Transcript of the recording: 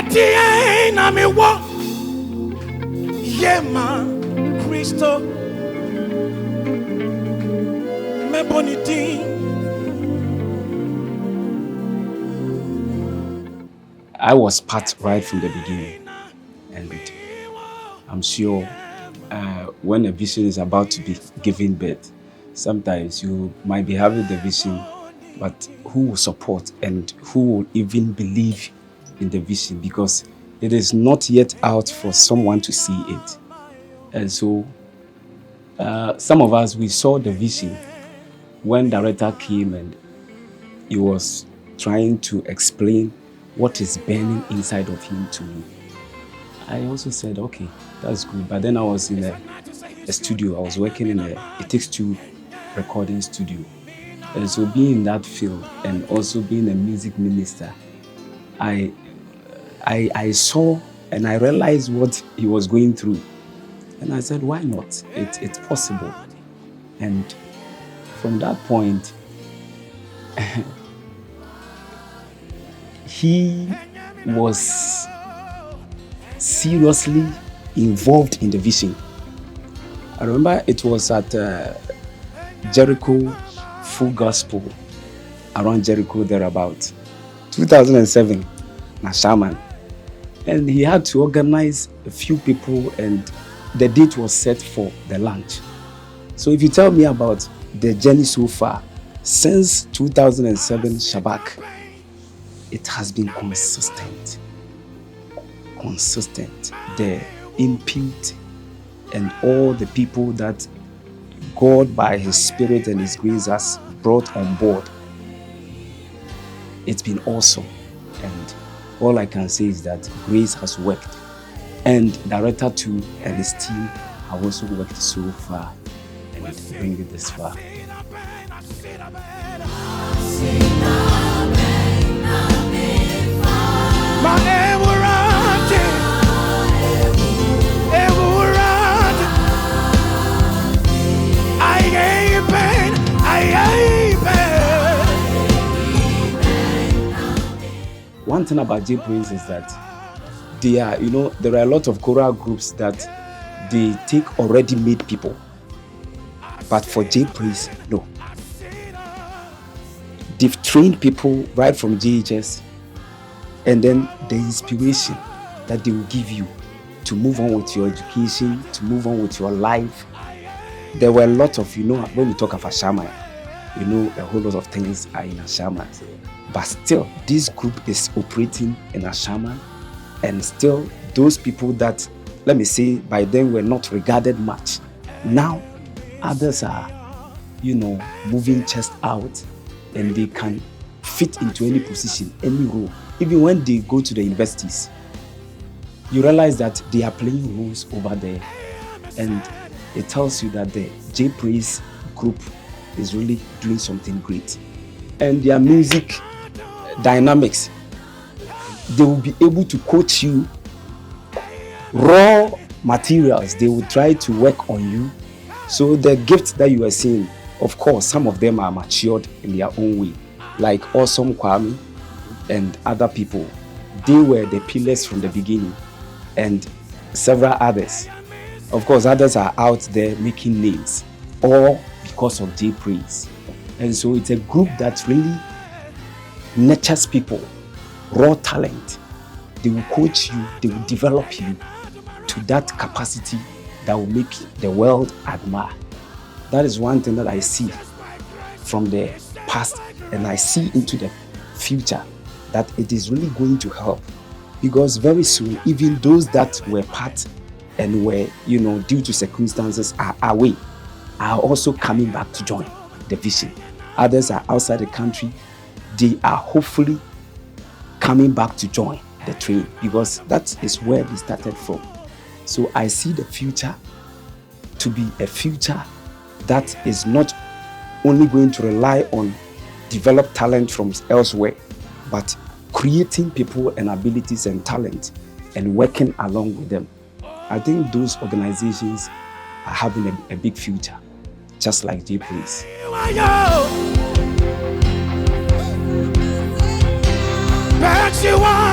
Eti na me wo Yema Christo Me boniti. I was part right from the beginning, and I'm sure when a vision is about to be given birth, sometimes you might be having the vision, but who will support and who will even believe in the vision, because it is not yet out for someone to see it. And so some of us, we saw the vision when director came and he was trying to explain what is burning inside of him to me. I also said, okay, that's good. But then I was in a studio. I was working in It Takes Two recording studio. And so being in that field and also being a music minister, I saw and I realized what he was going through. And I said, why not? It's possible. And from that point, he was seriously involved in the vision. I remember it was at Jericho Full Gospel, around Jericho thereabout, 2007, Nashaman. And he had to organize a few people, and the date was set for the lunch. So if you tell me about the journey so far, since 2007 Shabak, it has been consistent. The input and all the people that God by His Spirit and His grace has brought on board, it's been awesome. And all I can say is that grace has worked. And Director 2 and his team have also worked so far and bring it this far. One thing about J Praise is that they are, there are a lot of choral groups that they take already made people. But for J Praise, no. They've trained people right from JHS, and then the inspiration that they will give you to move on with your education, to move on with your life. There were a lot of, when we talk of Ashama, a whole lot of things are in Ashama. But still, this group is operating in Ashama, and still those people that, let me say, by then were not regarded much. Now, others are, moving chest out, and they can fit into any position, any role. Even when they go to the universities, you realize that they are playing roles over there, and it tells you that the J Praise group is really doing something great. And their music dynamics, they will be able to coach you raw materials. They will try to work on you. So the gifts that you are seeing, of course, some of them are matured in their own way, like Awesome Kwame and other people. They were the pillars from the beginning, and several others. Of course, others are out there making names, all because of J Praise. And so it's a group that really nurtures people, raw talent. They will coach you, they will develop you to that capacity that will make the world admire. That is one thing that I see from the past, and I see into the future, that it is really going to help. Because very soon, even those that were part and were, due to circumstances are away, are also coming back to join the vision. Others are outside the country. They are hopefully coming back to join the train, because that is where they started from. So I see the future to be a future that is not only going to rely on developed talent from elsewhere, but creating people and abilities and talent and working along with them. I think those organizations are having a big future, just like J Praise. But you are